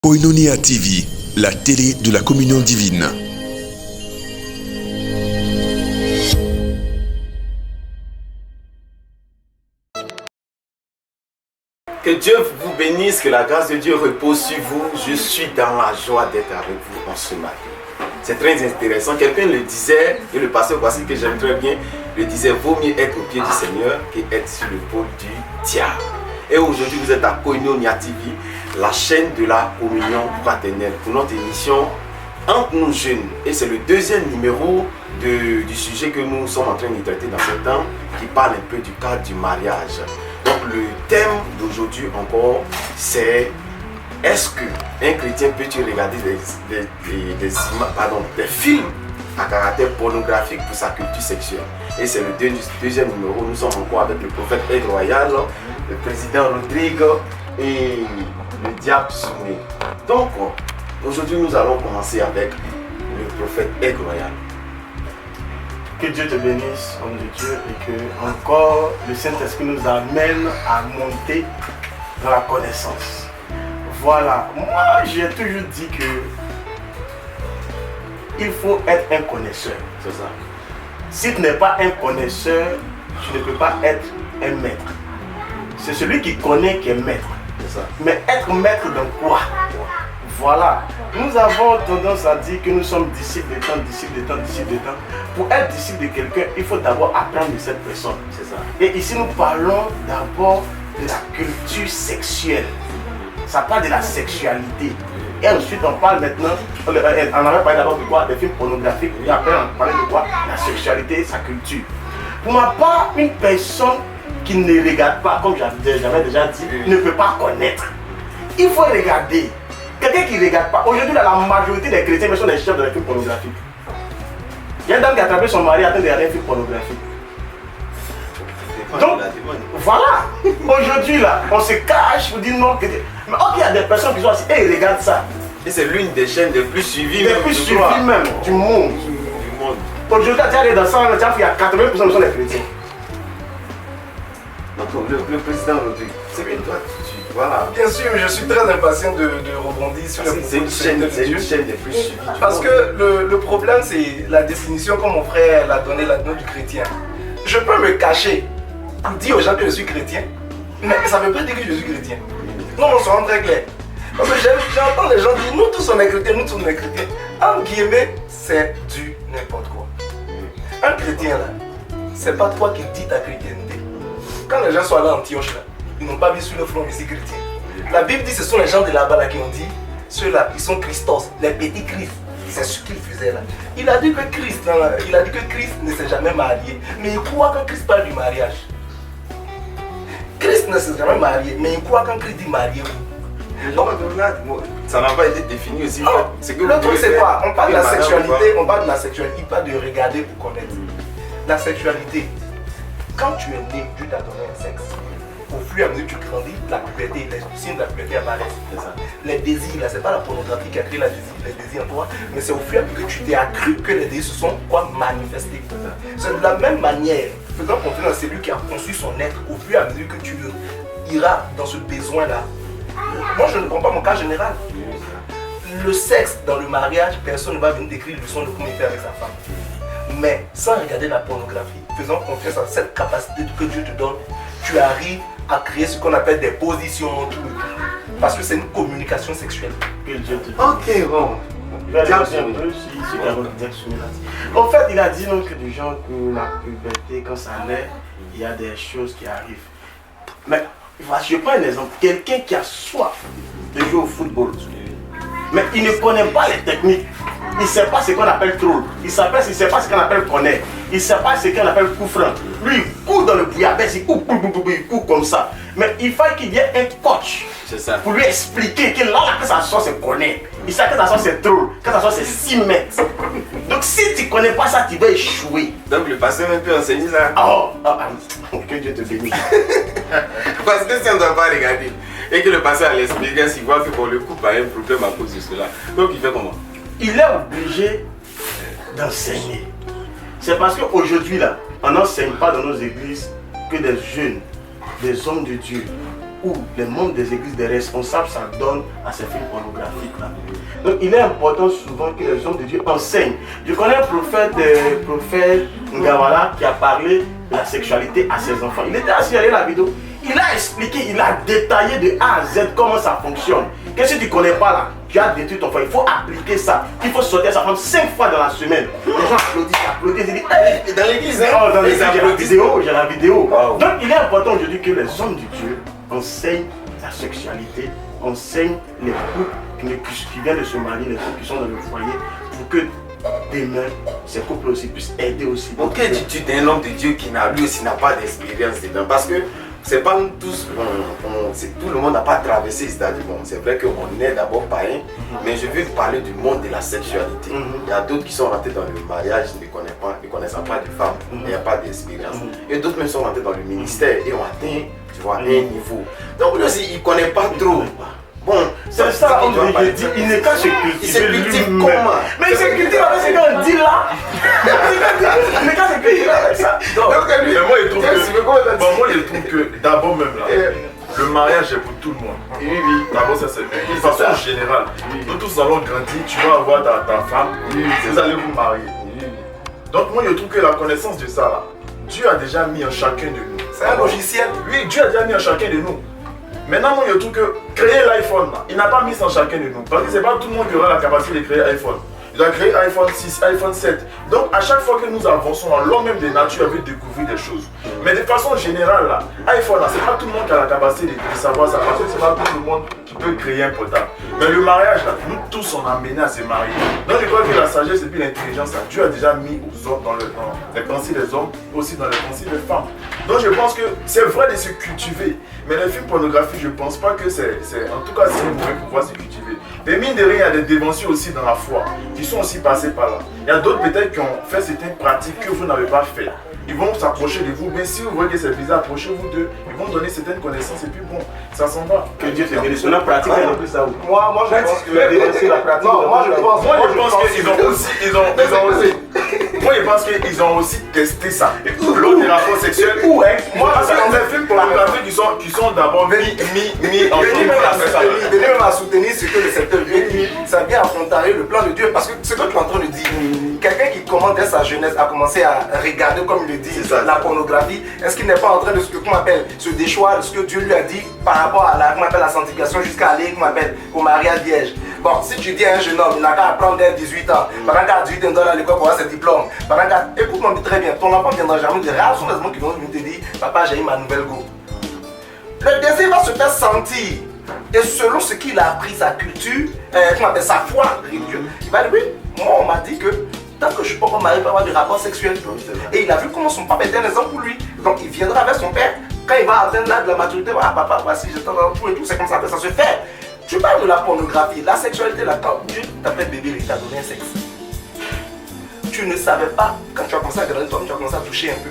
Koinonia TV, la télé de la communion divine. Que Dieu vous bénisse, que la grâce de Dieu repose sur vous. Je suis dans la joie d'être avec vous en ce matin. C'est très intéressant. Quelqu'un le disait, et le pasteur voici que j'aime très bien, le disait, vaut mieux être au pied du Seigneur qu'être sur le pôle du diable. Et aujourd'hui, vous êtes à Koinonia TV, la chaîne de la communion fraternelle, pour notre émission Entre nous jeunes. Et c'est le deuxième numéro du sujet que nous sommes en train de traiter dans ce temps, qui parle un peu du cadre du mariage. Donc le thème d'aujourd'hui encore, c'est est-ce qu'un chrétien peut-il regarder des films à caractère pornographique pour sa culture sexuelle? Et c'est le deuxième numéro. Nous sommes encore avec le prophète Aigle Royal, le président Rodrigue et le diable Soumé. Donc aujourd'hui nous allons commencer avec le prophète Aigle Royal. Que Dieu te bénisse, homme de Dieu, et que encore le Saint-Esprit nous amène à monter dans la connaissance. Voilà, moi j'ai toujours dit que il faut être un connaisseur. C'est ça. Si tu n'es pas un connaisseur, tu ne peux pas être un maître. C'est celui qui connaît qui est maître. C'est ça. Mais être maître dans quoi? Voilà. Nous avons tendance à dire que nous sommes disciples de temps, disciples de temps, disciples de temps. Pour être disciple de quelqu'un, il faut d'abord apprendre de cette personne. C'est ça. Et ici, nous parlons d'abord de la culture sexuelle. Ça parle de la sexualité. Et ensuite, on parle maintenant, on avait parlé d'abord de quoi? Des films pornographiques. Et après, on parlait de quoi? La sexualité et sa culture. Pour ma part, une personne qui ne regarde pas, comme j'avais déjà dit, ne peut pas connaître. Il faut regarder. Quelqu'un qui ne regarde pas. Aujourd'hui, la majorité des chrétiens sont des chefs de films pornographiques. Il y a une dame qui a attrapé son mari en train de regarder un film pornographique. Donc, voilà. Aujourd'hui, là, on se cache pour dire non. Mais ok, il y a des personnes qui sont assis et ils regardent ça. Et c'est l'une des chaînes les plus suivies, Les plus suivies même du monde. Aujourd'hui, tu arrives dans ça, il y a 80% sont des chrétiens. Donc, le président Rodrigue, c'est que toi, voilà. Bien sûr, je suis très impatient de rebondir sur le C'est une chaîne des plus suivies. Parce que le problème, c'est la définition, comme mon frère l'a donné là-dedans, du chrétien. Je peux me cacher pour dire aux gens que je suis chrétien, mais ça ne veut pas dire que je suis chrétien. Non, on se rend très clair. Parce que j'entends les gens dire, nous tous on est chrétiens, nous tous on est chrétiens. En guillemets, c'est du n'importe quoi. Un chrétien là, c'est pas toi qui dis ta chrétienté. Quand les gens sont allés à Antioche là, ils n'ont pas mis sur le front ici chrétien. La Bible dit que ce sont les gens de là-bas là qui ont dit, ceux-là, ils sont Christos, les petits Christ. C'est ce qu'il faisait là. Il a dit que Christ ne s'est jamais marié. Mais il croit quand Christ parle du mariage. Christ ne s'est jamais marié, mais il croit quand Christ dit marié. Ça n'a pas été défini aussi. Le truc c'est quoi? On parle de la sexualité, il parle de regarder pour connaître. La sexualité, quand tu es né, Dieu t'a donné un sexe. Au fur et à mesure que tu grandis, la puberté, les signes de la puberté apparaissent. Les désirs, là, c'est pas la pornographie qui a créé les désirs en toi, mais c'est au fur et à mesure que tu t'es accru que les désirs se sont manifestés. C'est de la même manière, faisant confiance à celui qui a conçu son être, au fur et à mesure que tu iras dans ce besoin-là. Moi, je ne prends pas mon cas général. Le sexe dans le mariage, personne ne va venir décrire le son de comment il fait avec sa femme. Mais sans regarder la pornographie, faisant confiance à cette capacité que Dieu te donne, tu arrives à créer ce qu'on appelle des positions entre eux. Parce que c'est une communication sexuelle. Que Dieu te bénisse. Ok, bon. Il va dire un peu sur Carole Jackson. En fait, il a dit donc que des gens que la puberté, quand ça naît, il y a des choses qui arrivent. Mais je prends un exemple. Quelqu'un qui a soif de jouer au football, mais il ne connaît pas les techniques. Il ne sait pas ce qu'on appelle troll. Il ne sait pas ce qu'on appelle connaître. Il ne sait pas ce qu'on appelle coup franc. Lui, il court dans le bouillabaisse, il court comme ça. Mais il faut qu'il y ait un coach pour lui expliquer que là, que ça sort, c'est connaître. Il sait que ça sort, c'est troll. Que ça sort, c'est 6 mètres. Donc si tu ne connais pas ça, tu vas échouer. Donc le pasteur même peut enseigner ça. Que Dieu te bénisse. Parce que si on ne doit pas regarder et que le pasteur a l'expérience, il voit que pour le couple a un problème à cause de cela. Donc il fait comment? Il est obligé d'enseigner. C'est parce qu'aujourd'hui là, on n'enseigne pas dans nos églises que des jeunes, des hommes de Dieu où les membres des églises, des responsables, s'en donnent à ces films pornographiques là. Donc il est important souvent que les hommes de Dieu enseignent. Je connais un prophète Ngawala qui a parlé de la sexualité à ses enfants. Il était assis à la vidéo. Il a expliqué, il a détaillé de A à Z comment ça fonctionne. Qu'est-ce que tu ne connais pas là? Tu as détruit ton enfant, il faut appliquer ça. Il faut sortir sa femme 5 fois dans la semaine. Les gens applaudissent, ils disent hey, dans l'église, hein? Dans l'église, j'ai la vidéo. Wow. Donc il est important aujourd'hui que les hommes de Dieu enseignent la sexualité, enseignent les couples qui viennent de se marier, les couples qui sont dans le foyer, pour que demain, ces couples aussi puissent aider aussi. Donc quelle attitude d'un homme de Dieu qui lui aussi n'a pas d'expérience dedans? Parce que c'est pas nous tous, tout le monde n'a pas traversé, c'est-à-dire bon, c'est vrai qu'on est d'abord païen, mais je veux parler du monde de la sexualité. Il y a d'autres qui sont rentrés dans le mariage, ne connaissent pas de femmes, il n'y a pas d'expérience. Et d'autres même sont rentrés dans le ministère et ont atteint, tu vois, un niveau. Donc lui aussi, il ne connaît pas trop. Bon, c'est ça, je dis, il n'est qu'à se cultiver. Il se cultive comment? Mais il se cultive avec ce qu'on dit là. Il n'est qu'à se cultiver avec ça. Donc, mais moi, il trouve que d'abord même là, le mariage est pour tout le monde. Oui. D'abord, ça c'est de façon générale. Nous tous allons grandir, tu vas avoir ta femme, vous allez vous marier. Donc moi, je trouve que la connaissance de ça là, Dieu a déjà mis en chacun de nous. C'est un logiciel. Oui, Dieu a déjà mis en chacun de nous. Maintenant, moi, je trouve que créer l'iPhone, il n'a pas mis ça en chacun de nous. Parce que c'est pas tout le monde qui aura la capacité de créer iPhone. Il a créé iPhone 6, iPhone 7. Donc, à chaque fois que nous avançons, l'homme même de nature veut découvrir des choses. Mais de façon générale, là, iPhone, là, c'est pas tout le monde qui a la capacité de savoir ça. Parce que c'est pas tout le monde qui peut créer un portable. Mais le mariage, là, nous tous, on a amené à se marier. Donc, je crois que la sagesse et puis l'intelligence, là, Dieu a déjà mis aux hommes dans les pensées des hommes, aussi dans les pensées des femmes. Donc, je pense que c'est vrai de se cultiver. Mais les films pornographiques, je pense pas que c'est en tout cas, c'est mauvais pour pouvoir se cultiver. Mais mine de rien, il y a des déventions aussi dans la foi qui sont aussi passés par là. Il y a d'autres peut-être qui ont fait certaines pratiques que vous n'avez pas fait. Ils vont s'approcher de vous, mais si vous voyez que c'est bizarre, approchez-vous d'eux, ils vont donner certaines connaissances et puis bon, ça s'en va. Que Dieu te bénisse. On a pratiqué un peu ça. Moi je pense que la pratique. Non, moi je pense qu'ils ont aussi moi je pense qu'ils ont aussi testé ça. Lors des rapports sexuels. Où hein? Moi parce que les films pornographiques qui sont d'abord mis en venez même à soutenir ce que le secteur dit. Ça vient à contrarier le plan de Dieu. Parce que ce que tu es en train de dire, quelqu'un qui commence dès sa jeunesse à commencer à regarder, comme il le dit, la pornographie, est-ce qu'il n'est pas en train de se déchoir de ce que Dieu lui a dit par rapport à la sanctification jusqu'à aller au mariage vierge? Bon, si tu dis à un jeune homme, il n'a qu'à apprendre dès 18 ans, pendant qu'à 18 ans, il doit aller à l'école pour avoir ses diplômes, écoute-moi très bien, ton enfant viendra jamais dire, rares sont les gens qui vont venir te dire, papa, j'ai eu ma nouvelle go. Le désir va se faire sentir, et selon ce qu'il a appris, sa culture, sa foi religieuse, il va dire, oui, moi on m'a dit que tant que je ne suis pas encore marié, il peut avoir des rapports sexuels. Et il a vu comment son papa était un exemple pour lui. Donc il viendra avec son père, quand il va atteindre l'âge de la maturité, ah papa, voici, j'étais dans tout et tout, c'est comme ça que ça se fait. Tu parles de la pornographie, la sexualité, là, quand Dieu t'appelle bébé, il t'a donné un sexe. Tu ne savais pas, quand tu as commencé à grandir, toi, tu as commencé à toucher un peu.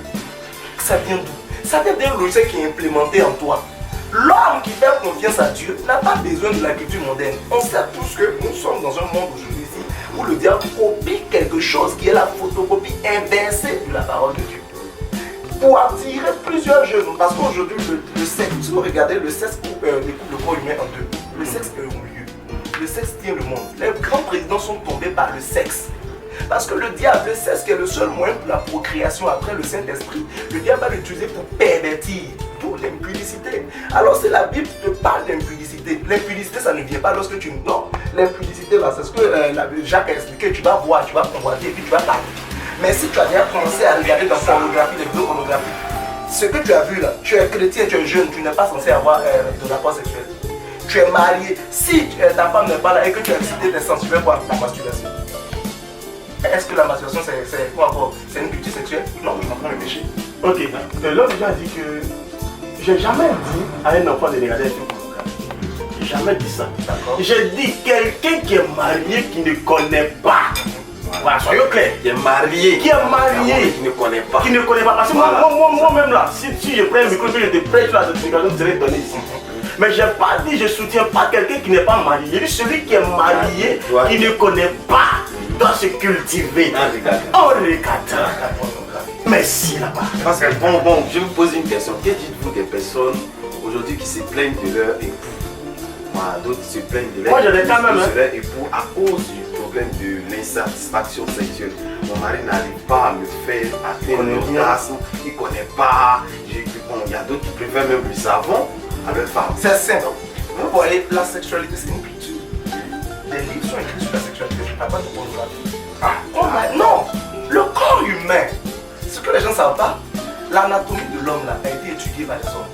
Ça vient d'où? Ça vient d'un logiciel qui est implémenté en toi. L'homme qui fait confiance à Dieu n'a pas besoin de la culture moderne. On sait tous que nous sommes dans un monde aujourd'hui ici où le diable copie quelque chose qui est la photocopie inversée de la parole de Dieu. Pour attirer plusieurs jeunes, parce qu'aujourd'hui le sexe, si vous regardez le sexe découpe le corps humain en deux. Le sexe est au milieu. Le sexe tient le monde. Les grands présidents sont tombés par le sexe. Parce que le diable sait ce qui est le seul moyen pour la procréation après le Saint-Esprit. Le diable va l'utiliser pour pervertir, pour l'impudicité. Alors c'est la Bible qui te parle d'impudicité. L'impudicité, ça ne vient pas lorsque tu... Non, l'impudicité, c'est ce que Jacques a expliqué. Tu vas voir, tu vas convoiter et puis tu vas parler. Mais si tu as déjà commencé à regarder dans la pornographie, les vidéos pornographiques, ce que tu as vu là, tu es chrétien, tu es jeune, tu n'es pas censé avoir de rapport sexuel. Tu es marié, si ta femme n'est pas là et que tu as excité tes sens, tu fais quoi? La masturbation. Est-ce que la masturbation c'est quoi encore? C'est une culture sexuelle? Non, je suis en train de pécher. Ok, l'homme déjà dit que j'ai jamais dit à un enfant de regarder un film pornographique. J'ai jamais dit ça. J'ai dit quelqu'un qui est marié qui ne connaît pas. Voilà, soyons clairs. Qui est marié. Qui ne connaît pas. Qui ne connaît pas. Parce que moi-même là, si je prends un micro et je te prêche la certification, je serai donné ici. Mais je n'ai pas dit, je ne soutiens pas quelqu'un qui n'est pas marié. J'ai dit celui qui est marié, qui ne connaît pas, doit se cultiver en regardant. Merci là-bas. Parce que bon, je vous pose une question. Que dites-vous des personnes aujourd'hui qui se plaignent de leur époux. Voilà, d'autres se plaignent de Moi, j'en ai quand même, de leur époux à cause du problème de l'insatisfaction sexuelle. Mon mari n'arrive pas à me faire atteindre l'orgasme, il ne connaît pas. Bon, il y a d'autres qui préfèrent même le savon à leur femme. C'est simple. Vous voyez, la sexualité, c'est une culture. Les livres sont écrits sur la sexualité, je ne parle pas de pornographie. Non, le corps humain, ce que les gens ne savent pas, l'anatomie de l'homme là, a été étudiée par les hommes.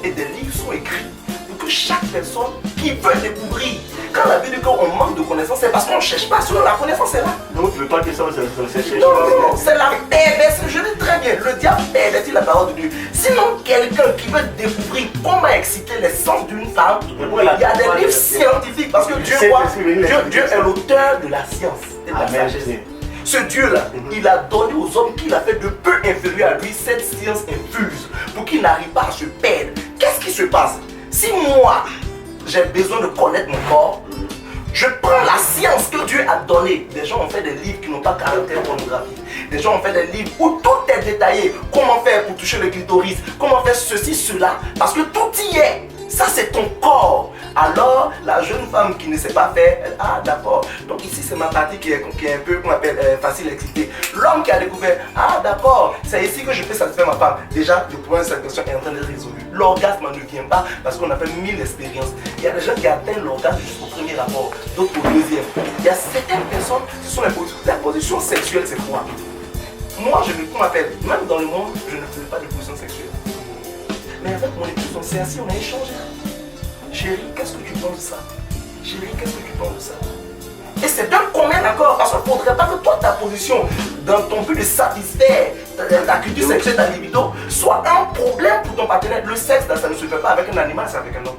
Et des livres sont écrits pour que chaque personne qui veut découvrir, quand la Bible dit qu'on manque de connaissances, c'est parce qu'on ne cherche pas, sinon la connaissance est là. Donc tu ne veux pas que ça c'est chercher. Non, c'est la perversion. Je dis très bien, le diable pervertit la parole de Dieu. Sinon, quelqu'un qui veut découvrir comment exciter les sens d'une femme, il y a des livres scientifiques. Parce que Dieu est l'auteur de la science et de la sagesse. Ce Dieu-là, il a donné aux hommes qu'il a fait de peu inférieur à lui cette science infuse pour qu'ils n'arrivent pas à se perdre. Qu'est-ce qui se passe? Si moi, j'ai besoin de connaître mon corps, je prends la science que Dieu a donnée. Des gens ont fait des livres qui n'ont pas caractère pornographique. Des gens ont fait des livres où tout est détaillé. Comment faire pour toucher le clitoris, comment faire ceci, cela. Parce que tout y est. Ça, c'est ton corps. Alors, la jeune femme qui ne sait pas faire, elle, ah d'accord. Donc ici, c'est ma partie qui est un peu, qu'on appelle facile à exciter. L'homme qui a découvert, ah d'accord, c'est ici que je peux satisfaire ma femme. Déjà, le problème de cette question est en train d'être résolu. L'orgasme ne vient pas parce qu'on a fait 1000 expériences. Il y a des gens qui atteignent l'orgasme jusqu'au premier rapport, d'autres au deuxième. Il y a certaines personnes qui sont la position sexuelle, c'est quoi? Moi, qu'on m'appelle, même dans le monde, je ne fais pas de position sexuelle. Mais avec mon épouse, on s'est assis, on a échangé. Chérie, qu'est-ce que tu penses de ça? Chérie, qu'est-ce que tu penses de ça? Et c'est d'un commun accord, parce qu'il ne faudrait pas que toi, ta position, dans ton but de satisfaire ta culture sexuelle, ta libido, soit un problème pour ton partenaire. Le sexe, ça ne se fait pas avec un animal, c'est avec un homme.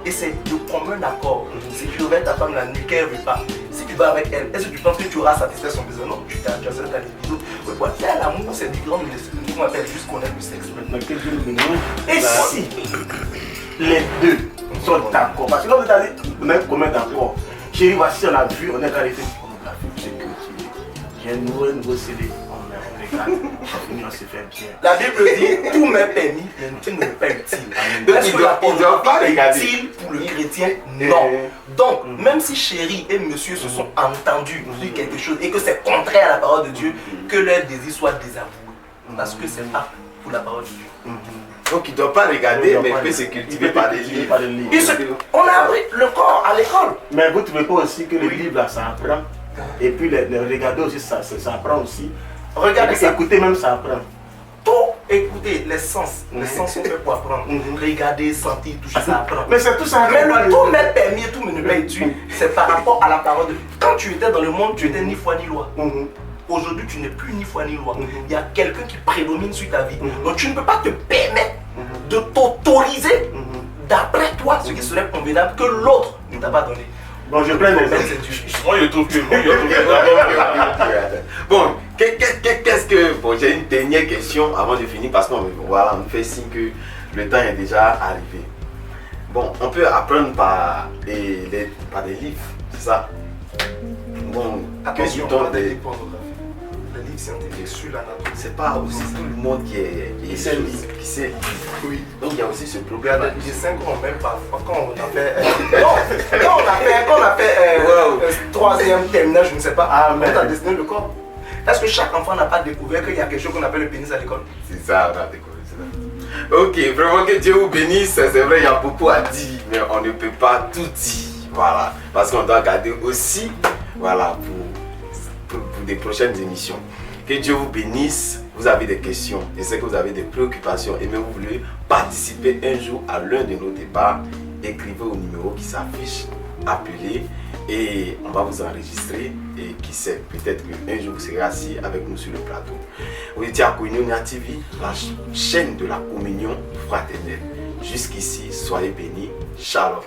Et c'est de commun accord. Si tu réveilles ta femme la nuit, qu'elle ne veut pas, si tu vas avec elle, est-ce que tu penses que tu auras satisfait son besoin? Non, tu as ta libido. Faire l'amour, c'est du grand, on appelle juste connaître le sexe. Et si les deux sont d'accord, parce que là vous avez même commun d'accord. Chérie, voici, on a vu, on est arrêté pornographique, c'est cultivé. J'ai un nouveau CD, on regarde, on se fait bien. La Bible dit, tout m'est permis, mais tout ne m'est pas utile. Est-ce que la pornographie est utile pour le chrétien? Non. Donc, même si chérie et monsieur se sont entendus sur quelque chose et que c'est contraire à la parole de Dieu, que leur désir soit désavoué. Parce que c'est pas pour la parole de Dieu. Donc il ne doit pas regarder, mais il peut se cultiver par des livres. On a appris le corps à l'école. Mais vous ne trouvez pas aussi que les livres là, ça apprend? Et puis les regarder aussi, ça apprend aussi. Regardez ça. Écouter même, ça apprend. Tout écouter, les sens. Les sens sont faits pour apprendre. Regarder, sentir, toucher, ça apprend. Mais c'est tout ça. Mais le tout m'est permis et tout me ne pas utile. C'est par rapport à la parole de Dieu. Quand tu étais dans le monde, tu étais ni foi ni loi. Aujourd'hui, tu n'es plus ni foi ni loi. Il y a quelqu'un qui prédomine sur ta vie. Donc, tu ne peux pas te permettre de t'autoriser d'après toi ce qui serait convenable que l'autre ne t'a pas donné. Bon, je prends l'exemple. Moi, je trouve que. Bon, qu'est-ce que. Bon, j'ai une dernière question avant de finir parce qu'on voilà, on fait signe que le temps est déjà arrivé. Bon, on peut apprendre par des livres, c'est ça? Bon, attention, que des livres scientifiques sur l'anatomie. C'est pas aussi tout le monde qui sait lire. Oui. Donc il y a aussi ce problème. Les 5 ans même parfois quand on a fait quand on a fait troisième terminal, je ne sais pas, on a dessiné le corps. Est-ce que chaque enfant n'a pas découvert qu'il y a quelque chose qu'on appelle le pénis à l'école? C'est ça, on a découvert ça. Ok, vraiment que Dieu vous bénisse. C'est vrai, il y a beaucoup à dire, mais on ne peut pas tout dire. Voilà, parce qu'on doit garder aussi, voilà, pour des prochaines émissions. Que Dieu vous bénisse. Vous avez des questions, je sais que vous avez des préoccupations et même vous voulez participer un jour à l'un de nos débats, écrivez au numéro qui s'affiche, appelez et on va vous enregistrer et qui sait, peut-être qu'un jour vous serez assis avec nous sur le plateau. Vous étiez à Koinonia TV, la chaîne de la communion fraternelle. Jusqu'ici, soyez bénis. Shalom.